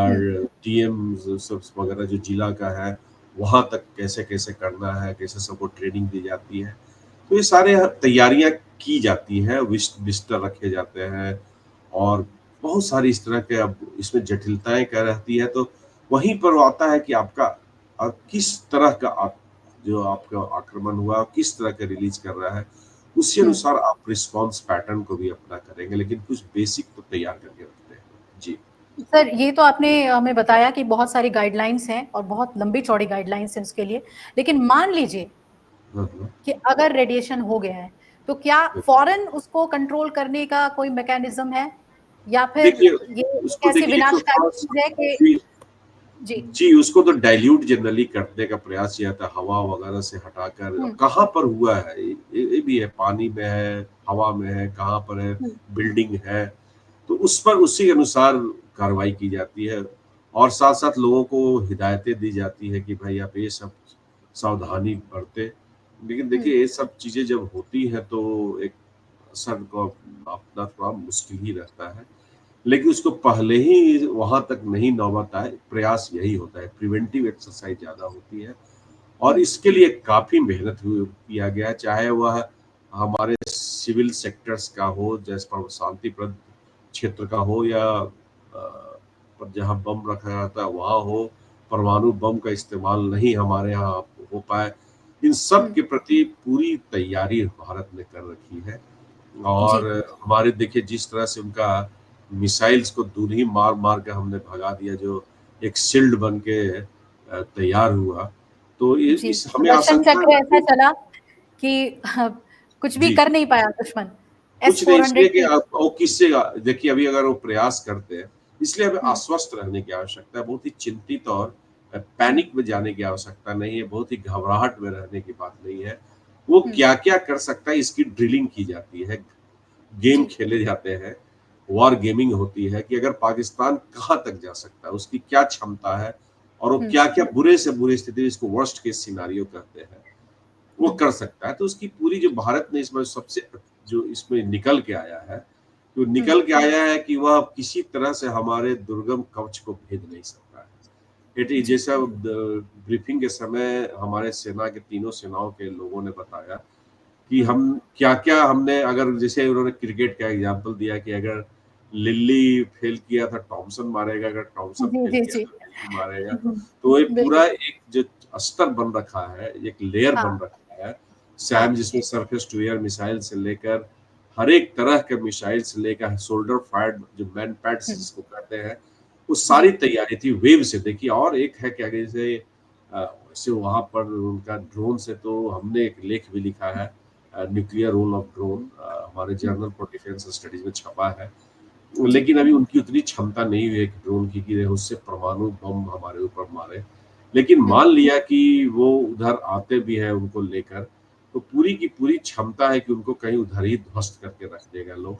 हुँ,
और टीएम सब वगैरह जो जिला का है, वहां तक कैसे कैसे करना है, कैसे सबको ट्रेनिंग दी जाती है, तो ये सारे तैयारियां की जाती हैं, बिस्तर रखे जाते हैं, और बहुत सारी इस तरह के, अब इसमें जटिलताएं क्या रहती है, तो वहीं पर आता है कि आपका और किस तरह का जो आपका आक्रमण हुआ, किस तरह का रिलीज कर रहा है, उसी अनुसार आप रिस्पॉन्स पैटर्न को भी अपना करेंगे, लेकिन कुछ बेसिक तो तैयार करके रखते हैं। जी
सर, ये तो आपने हमें बताया कि बहुत सारी गाइडलाइंस हैं और बहुत लंबी चौड़ी गाइडलाइंस हैं उसके लिए, लेकिन मान लीजिए कि अगर रेडिएशन हो गया है तो क्या फौरन उसको कंट्रोल करने का कोई मैकेनिज्म है, या फिर
देखिए
ये एक
उसको
ऐसी
देखिए तो
विनाशकारी
थोड़ा
चीज है कि
जी
जी
जी, उसको तो डाइल्यूट जनरली करने का प्रयास किया था, हवा वगैरह से हटाकर। अब कहाँ पर हुआ है ये भी है, पानी में है, हवा में है, कहाँ पर है, बिल्डिंग है, तो उस पर उसी के अनुसार कार्रवाई की जाती है और साथ साथ लोगों को हिदायतें दी जाती है कि भाई आप ये सब सावधानी बरतें। लेकिन देखिए ये सब चीजें जब होती हैं तो एक असर को अपना थोड़ा मुश्किल ही रहता है, लेकिन उसको पहले ही वहां तक नहीं नौबत आए, प्रयास यही होता है, प्रिवेंटिव एक्सरसाइज ज्यादा होती है और इसके लिए काफी मेहनत किया गया है, चाहे वह हमारे सिविल सेक्टर्स का हो, जैसे पर शांतिप्रद क्षेत्र का हो या पर जहाँ बम रखा जाता है वहाँ हो, परमाणु बम का इस्तेमाल नहीं हमारे यहाँ हो पाए, इन सब के प्रति पूरी तैयारी भारत ने कर रखी है।
जी
और हमारे देखिए जिस तरह से उनका मिसाइल्स को दूर ही मार मार के हमने भगा दिया, जो एक शील्ड बन के तैयार हुआ, तो
जी,
इस हमें
सुदर्शन
आशंका
चक्र
है
ऐसा
कि
चला कि कुछ भी
जी
कर नहीं पाया दुश्मन। एस
कुछ नहीं,
400
इसलिए कि
की
आप वो किससे देखिए अभी अगर वो प्रयास करते हैं, इसलिए हमें
हम्म,
आश्वस्त रहने की आवश्यकता है, बहुत ही चिंतित और पैनिक में जाने की आवश्यकता नहीं है, बहुत ही घबराहट में रहने की बात नहीं है। वो
हम्म,
क्या क्या कर सकता है इसकी ड्रिलिंग की जाती है, गेम
जी
खेले जाते हैं, वॉर गेमिंग होती है कि अगर पाकिस्तान कहाँ तक जा सकता है, उसकी क्या क्षमता है और वो
हम्म,
क्या क्या बुरे से बुरी स्थिति, इसको वर्स्ट केस सिनारियो कहते हैं, वो
हम्म,
कर सकता है। तो उसकी पूरी जो भारत ने इसमें सबसे जो इसमें निकल के आया है, तो
हम्म,
निकल के आया है कि वह किसी तरह से हमारे दुर्गम कवच को भेद नहीं सकता है।
जी
जैसा ब्रीफिंग के समय हमारे सेना के तीनों सेनाओं के लोगों ने बताया कि
हम्म,
हम क्या-क्या हमने, अगर जैसे उन्होंने क्रिकेट का एग्जांपल दिया कि अगर लिल्ली फेल किया था टॉमसन मारेगा, अगर टॉमसन
जी
फेल
जी
किया
जी
तो लिल्ली मारेगा।
हम्म,
तो ये
बिल्कुल
पूरा एक जो स्तर बन रखा है, एक लेयर
हाँ
बन रखा है, सैम
हाँ
जिसमें सरफेस टू एयर मिसाइल से लेकर हर एक तरह के मिसाइल से लेकर शोल्डर फायर्ड जो मैन पैड्स
हम्म,
जिसको कहते हैं, वो
जी
सारी तैयारी थी वेव से। देखिए और एक है क्या, जैसे वैसे वहाँ पर उनका ड्रोन से, तो हमने एक लेख भी लिखा है, न्यूक्लियर रोल ऑफ ड्रोन, हमारे
हम्म,
जर्नल फॉर डिफेंस स्टडीज में छपा है।
जी
लेकिन अभी उनकी उतनी क्षमता नहीं हुई है कि ड्रोन की कि उससे परमाणु बम हमारे ऊपर मारे। लेकिन
हम्म,
मान लिया कि वो उधर आते भी हैं उनको लेकर, तो पूरी की पूरी क्षमता है कि उनको कहीं उधर ही ध्वस्त करके रख देगा लोग।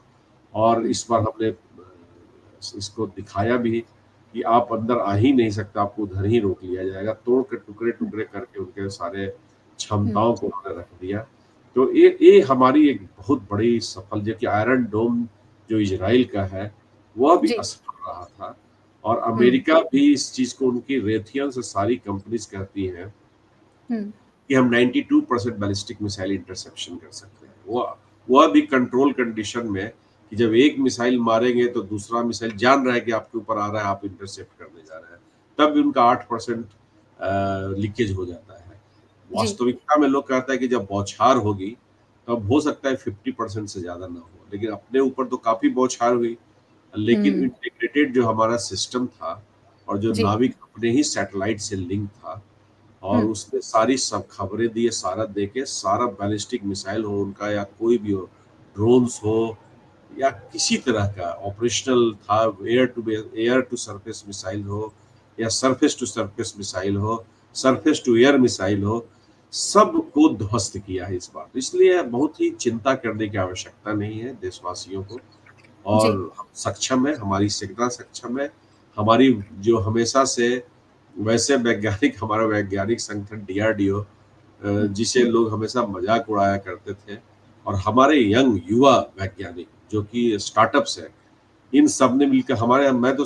और
हम्म,
इस बार हमने इसको दिखाया भी कि आप अंदर आ ही नहीं सकता, आपको उधर ही रोक लिया जाएगा, तोड़ के टुकड़े-टुकड़े करके उनके सारे
हम्म,
क्षमताओं को उन्होंने रख दिया। तो ये हमारी एक बहुत बड़ी सफल, जो कि आयरन डोम जो इज़राइल का है, वह भी
जी
असफल रहा था और
हम्म,
अमेरिका भी इस चीज़ को, उनकी रेथियन से सारी कंपनीज़ कहती हैं
हम्म,
कि हम 92% बैलिस्टिक मिसाइल इंटरसेप्शन कर सकते हैं। वह भी कंट्रोल कंडीशन में कि जब एक मिसाइल मारेंगे तो दूसरा मिसाइल जान रहा है कि आपके ऊपर आ रहा है, आप इंटरसेप्ट करने जा रहे हैं। तब भी उनका 8% लीकेज हो जाता है।
जी
वास्तविकता में लोग कहते हैं कि जब बौछार होगी, तब हो सकता है 50% से ज़्यादा ना हो। लेकिन अपने ऊपर तो काफ़ी बौछार हुई, लेकिन
हम्म,
इंटीग्रेटेड जो हमारा सिस्टम था और जो
जी
नाविक अपने ही सैटेलाइट से लिंक था, और
हम्म,
उसने सारी सब खबरें दी, सारा देके, सारा बैलिस्टिक मिसाइल हो उनका या कोई भी हो, ड्रोन्स हो या किसी तरह का ऑपरेशनल था, एयर टू सरफेस मिसाइल हो या सरफेस टू सरफेस मिसाइल हो, सरफेस टू एयर मिसाइल हो, सबको ध्वस्त किया है इस बार। तो इसलिए बहुत ही चिंता करने की आवश्यकता नहीं है देशवासियों को, और
जी
हम सक्षम है, हमारी सेना सक्षम है, हमारी जो हमेशा से, वैसे वैज्ञानिक, हमारा वैज्ञानिक संगठन डीआरडीओ,
हम्म,
जिसे लोग हमेशा मजाक उड़ाया करते थे, और हमारे यंग युवा वैज्ञानिक जो कि स्टार्टअप्स है, इन सब ने मिलकर हमारे, मैं तो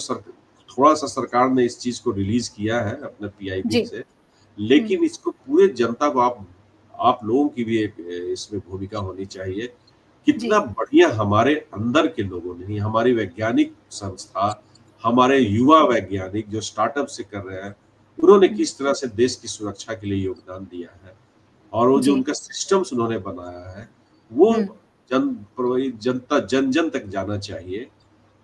थोड़ा सा सरकार ने इस चीज को रिलीज किया है अपने पीआईबी
जी
से,
हम्म,
लेकिन इसको पूरे जनता को, आप लोगों की भी एक इसमें भूमिका होनी चाहिए।
जी
कितना बढ़िया हमारे अंदर के लोगों ने, हमारी वैज्ञानिक संस्था, हमारे युवा वैज्ञानिक जो स्टार्टअप से कर रहे हैं, उन्होंने किस तरह से देश की सुरक्षा के लिए योगदान दिया है और वो जो
जी।
उनका सिस्टम्स उन्होंने बनाया है वो
हुँ,
जनता जन जन तक जाना चाहिए।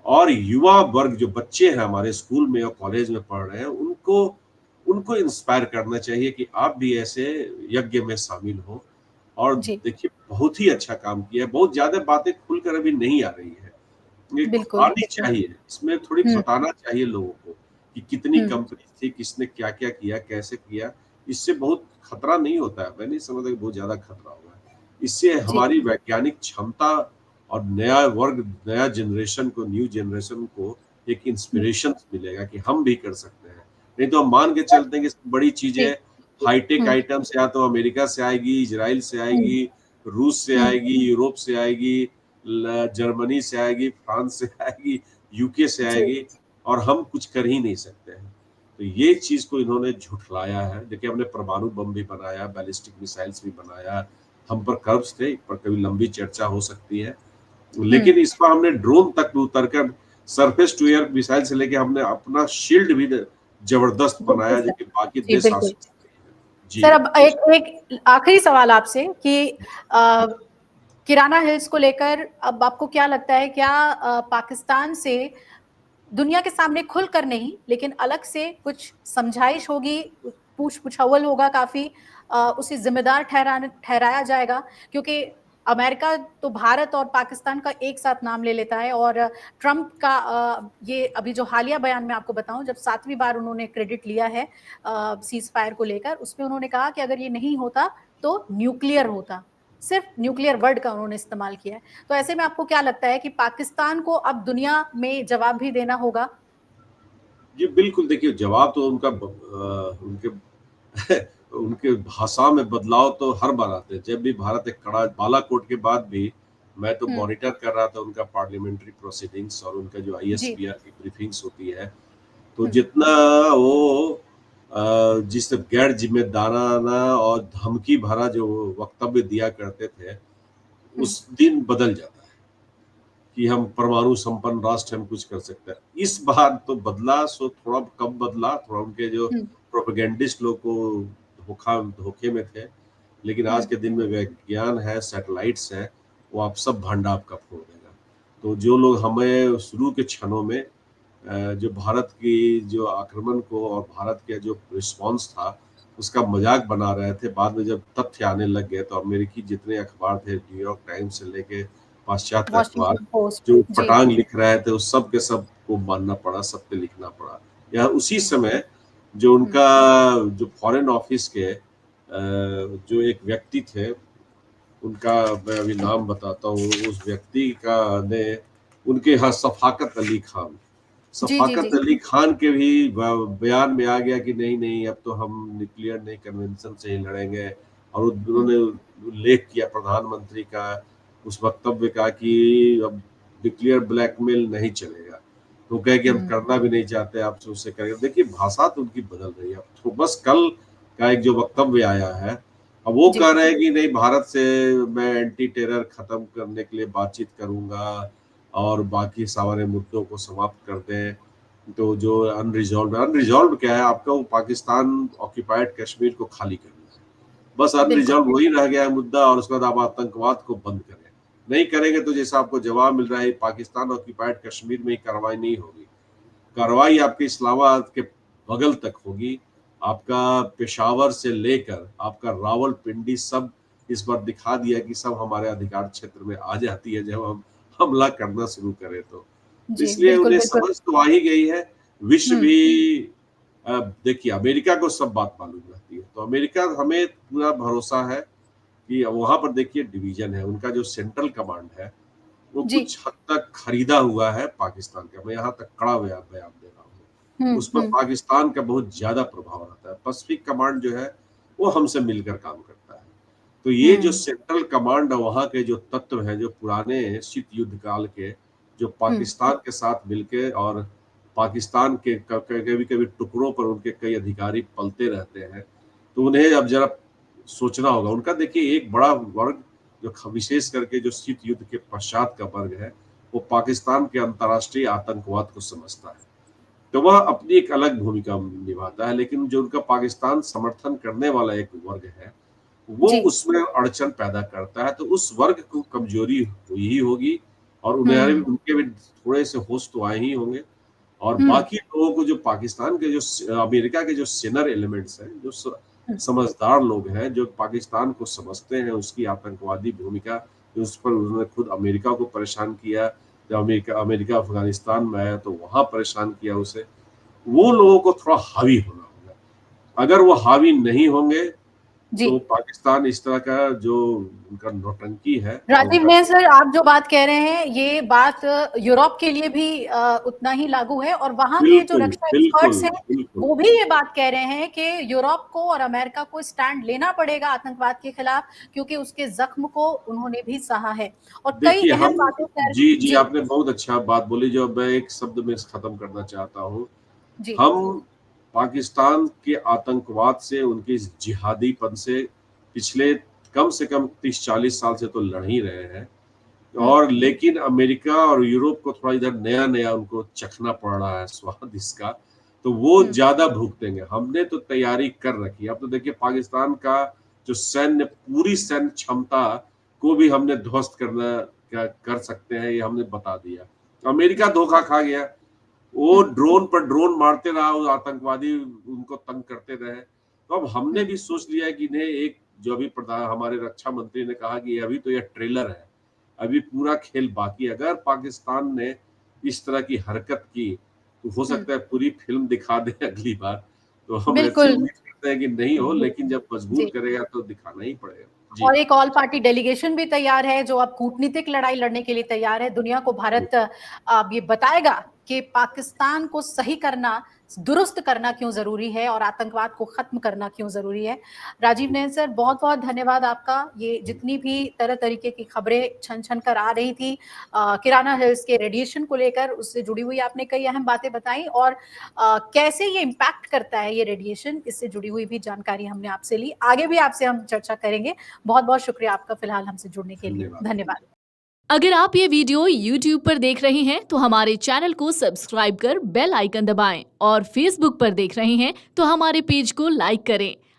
और युवा वर्ग जो बच्चे हैं हमारे स्कूल में और कॉलेज में पढ़ रहे हैं उनको उनको इंस्पायर करना चाहिए कि आप भी ऐसे यज्ञ में शामिल हो। और
जी,
देखिए बहुत ही अच्छा काम किया है, बहुत ज्यादा बातें खुलकर अभी नहीं आ रही है, ये
बिल्कुल,
आनी
बिल्कुल।
चाहिए, इसमें थोड़ी
हुँ,
बताना चाहिए लोगों को कि कितनी
हुँ,
कंपनी थी, किसने क्या-क्या किया, कैसे किया। इससे बहुत खतरा नहीं होता है, मैं नहीं समझता कि बहुत ज़्यादा खतरा होगा। इससे
जी,
हमारी वैज्ञानिक क्षमता और नया वर्ग, नया जनरेशन को न्यू जनरेशन को एक
हुँ,
इंस्पिरेशन मिलेगा कि हम भी कर सकते हैं। नहीं तो हम मान के चलते हैं कि बड़ी चीज़ें
जी,
हाईटेक
हुँ,
आइटम्स या तो अमेरिका से आएगी, इज़राइल से
हुँ,
आएगी, रूस से
हुँ,
आएगी, यूरोप से आएगी, जर्मनी से आएगी, फ्रांस से आएगी, यूके से
जी,
आएगी और हम कुछ कर ही नहीं सकते हैं। तो ये चीज को इन्होंने झुठलाया है। देखिए हमने परमाणु बम भी बनाया, बैलिस्टिक मिसाइल्स भी बनाया, हम पर कर्ब्स थे, पर कभी लंबी चर्चा हो सकती है।
हुँ,
लेकिन इस बार हमने ड्रोन तक उतरकर सरफेस टू एयर मिसाइल से लेके हमने अपना शील्ड भी जबरदस्त
बिल्कुल
बनाया जो
सर।
कि बाकी
जी,
देश
बिल्कुल।
आश्चर्य है। जी
सर अब एक एक आखिरी सवाल आपसे कि अ, किराना हिल्स को लेकर अब आपको क्या लगता है क्या पाकिस्तान से दुनिया के सामने खुलकर नहीं लेकिन अलग से कुछ समझाइश होगी, पूछ-पुछावल होगा काफ़ी, उसे ज़िम्मेदार ठहराया जाएगा क्योंकि अमेरिका तो भारत और पाकिस्तान का एक साथ नाम ले लेता है और ट्रंप का ये अभी जो हालिया बयान मैं आपको बताऊँ जब 7वीं बार उन्होंने क्रेडिट लिया है सीज़ फायर को लेकर, उसमें उन्होंने कहा कि अगर ये नहीं होता तो न्यूक्लियर होता। सिर्फ न्यूक्लियर वर्ड का उन्होंने इस्तेमाल किया है। तो ऐसे में आपको क्या लगता है कि पाकिस्तान को अब दुनिया में जवाब भी देना होगा?
जी, बिल्कुल देखिए जवाब तो उनके उनके भाषा में बदलाव तो हर बार आते हैं। जब भी भारत एक कड़ा बालाकोट के बाद भी मैं तो
हुँ,
मॉनिटर कर रहा था उनका पार्लियामेंट्री प्रोसीडिंग्स और उनका जो
जी,
आईएसपीआर की ब्रीफिंग्स होती है। तो
हुँ,
जितना वो जिस गैर जिम्मेदाराना और धमकी भरा जो वक्तव्य दिया करते थे,
हुँ,
उस दिन बदल जाता है कि हम परमाणु संपन्न राष्ट्र हम कुछ कर सकते हैं। इस बार तो बदला सो थोड़ा कम बदला, थोड़ा उनके जो
हुँ,
प्रोपेगेंडिस्ट लोग को धोखे में थे। लेकिन
हुँ,
आज के दिन में विज्ञान है, सैटेलाइट्स है, वो आप सब भंडा आपका फोड़ देगा। तो जो लोग हमें शुरू के क्षणों में जो भारत की जो आक्रमण को और भारत का जो रिस्पॉन्स था, उसका मजाक बना रहे थे। बाद में जब तथ्य आने लग गए तो अमेरिकी जितने अखबार थे, न्यूयॉर्क टाइम्स से लेके पाश्चात्य अखबार,
वॉशिंगटन पोस्ट,
जो
जी,
पटांग लिख रहे थे, उस सब के सब को मानना पड़ा, सब पे लिखना पड़ा। या उसी
हुँ,
समय जो
हुँ,
उनका जो फॉरेन ऑफिस के जो एक व्यक्ति थे, उनका मैं अभी नाम बताता हूँ, उस व्यक्ति का ने उनके यहाँ शफ़ाकत अली खान।
जी, जी,
शफ़ाकत
जी,
अली खान के भी बयान में आ गया कि नहीं, नहीं अब तो हम न्यूक्लियर नहीं कन्वेंशन से ही लड़ेंगे और
हुँ,
उन्होंने उल्लेख किया प्रधानमंत्री का उस वक्तव्य का कि अब न्यूक्लियर ब्लैकमेल नहीं चलेगा। तो कहे कि हम
हुँ,
करना भी नहीं चाहते, आपसे उससे करेंगे। देखिए भाषा तो उनकी बदल रही है। अब तो बस कल का एक जो वक्तव्य आया है, अब वो
जी,
कह रहे हैं कि नहीं भारत से मैं एंटी टेरर खत्म करने के लिए बातचीत करूँगा और बाकी सारे मुद्दों को समाप्त कर दें। तो जो अनरिज़ॉल्व्ड क्या है आपका, वो पाकिस्तान ऑक्युपाइड कश्मीर को खाली करना है। बस
बिल्कुल,
अनरिज़ॉल्व्ड वही रह गया है मुद्दा और उसके बाद आप आतंकवाद को बंद करें। नहीं करेंगे तो जैसा आपको जवाब मिल रहा है पाकिस्तान ऑक्युपाइड कश्मीर में ही कार्रवाई नहीं होगी। कार्रवाई आपके इस्लामाबाद के बगल तक होगी। आपका पेशावर से लेकर आपका रावलपिंडी सब इस बार दिखा दिया कि सब हमारे अधिकार क्षेत्र में आ जाती है जब हम हमला करना शुरू करें तो। तो
जी,
इसलिए
बिल्कुल,
उन्हें
बिल्कुल,
समझ तो आ ही गई है। विश्व
हुँ,
भी देखिए अमेरिका को सब बात मालूम रहती है। तो अमेरिका हमें पूरा भरोसा है कि वहाँ पर देखिए डिवीज़न है। उनका जो सेंट्रल कमांड है वो
जी,
कुछ हद तक खरीदा हुआ है पाकिस्तान का। मैं यहाँ तक कड़ा बयान बयान दे रहा हूँ।
हुँ,
उस पर
हुँ,
पाकिस्तान का बहुत ज़्यादा प्रभाव रहता है। पैसिफिक कमांड जो है, वो हमसे मिलकर काम करता है। तो ये जो
हुँ,
सेंट्रल कमांड है, वहाँ के जो तत्व हैं, जो पुराने शीत युद्ध काल के, जो
हुँ,
पाकिस्तान के साथ मिलके और पाकिस्तान के कभी-कभी टुकड़ों पर उनके कई अधिकारी पलते रहते हैं। तो उन्हें अब ज़रा सोचना होगा। उनका देखिए एक बड़ा वर्ग जो विशेष करके जो शीत युद्ध के पश्चात का वर्ग है, वो पाकिस्तान के अंतर्राष्ट्रीय आतंकवाद को समझता है। तो वह अपनी एक अलग भूमिका निभाता है, लेकिन जो उनका पाकिस्तान समर्थन करने वाला एक वर्ग है, वो
जी।
उसमें अड़चन पैदा करता है, तो उस वर्ग को कमजोरी हुई ही होगी और
हुँ,
उनके भी थोड़े से होश तो आए ही होंगे। और
हुँ,
बाकी लोगों को, जो पाकिस्तान के, जो अमेरिका के जो सिनर एलिमेंट्स हैं, जो
हुँ,
समझदार लोग हैं, जो पाकिस्तान को समझते हैं, उसकी आतंकवादी भूमिका, उस पर उन्होंने खुद अमेरिका को परेशान किया। जब अमेरिका अमेरिका अफगानिस्तान में आया तो वहां परेशान किया उसे। वो लोगों को थोड़ा हावी होना होगा। अगर वो हावी नहीं होंगे
जी।
तो पाकिस्तान इस तरह का जो उनका नौटंकी है और
राजीव
उनका,
ने सर, आप जो बात कह रहे हैं ये बात यूरोप के लिए भी उतना ही लागू है, और वहाँ के जो
बिल्कुल,
रक्षा
बिल्कुल,
एक्सपर्ट्स हैं
बिल्कुल।
वो भी ये बात कह रहे हैं कि यूरोप को और अमेरिका को स्टैंड लेना पड़ेगा आतंकवाद के खिलाफ, क्योंकि उसके जख्म को उन्होंने भी सहा है और कई
देखिए
अहम
हम,
बातें सर।
जी,
जी,
आपने बहुत अच्छा बात बोली, जो मैं एक शब्द में खत्म करना चाहता हूँ।
जी।
हम पाकिस्तान के आतंकवाद से, उनके इस जिहादीपन से पिछले कम से कम 30-40 साल से तो लड़ ही रहे हैं।
हुँ,
और लेकिन अमेरिका और यूरोप को थोड़ा इधर नया-नया उनको चखना पड़ रहा है स्वाद इसका, तो वो
हुँ,
ज़्यादा भुगतेंगे। हमने तो तैयारी कर रखी है। अब तो देखिए पाकिस्तान का जो पूरी सैन्य क्षमता को भी हमने ध्वस्त करना क्या कर सकते हैं, ये हमने बता दिया। अमेरिका
जी,
धोखा खा गया। वो
हुँ,
ड्रोन पर ड्रोन मारते रहा, वो आतंकवादी उनको तंग करते रहे। तो अब हमने
हुँ,
भी सोच लिया है कि इन्हें एक, जो अभी हमारे रक्षा मंत्री ने कहा कि अभी तो यह ट्रेलर है, अभी पूरा खेल बाकी है। अगर पाकिस्तान ने इस तरह की हरकत की, तो हो
हुँ,
सकता है पूरी फ़िल्म दिखा दें अगली बार। तो हम ऐसे
बिल्कुल।
उम्मीद करते हैं कि नहीं हो,
जी,
लेकिन जब मजबूर
जी।
करेगा तो दिखाना ही पड़ेगा। जी।
और एक ऑल पार्टी डेलीगेशन भी तैयार है जो अब कूटनीतिक लड़ाई लड़ने के लिए तैयार है। दुनिया को भारत अब ये बताएगा कि पाकिस्तान को सही करना, दुरुस्त करना क्यों ज़रूरी है और आतंकवाद को ख़त्म करना क्यों ज़रूरी है। राजीव नयन सर, बहुत-बहुत धन्यवाद आपका। ये जितनी भी तरह तरीके की खबरें छन-छन कर आ रही थी किराना हिल्स के रेडिएशन को लेकर, उससे जुड़ी हुई आपने कई अहम बातें बताई, और कैसे ये इम्पैक्ट करता है ये रेडिएशन, इससे जुड़ी हुई भी जानकारी हमने आपसे ली। आगे भी आपसे हम चर्चा करेंगे। बहुत-बहुत शुक्रिया आपका फिलहाल हमसे जुड़ने के लिए।
धन्यवाद।
धन्यवाद।
अगर आप ये वीडियो YouTube पर देख रहे हैं तो हमारे चैनल को सब्सक्राइब कर बेल आइकन दबाएं और Facebook पर देख रहे हैं तो हमारे पेज को लाइक करें।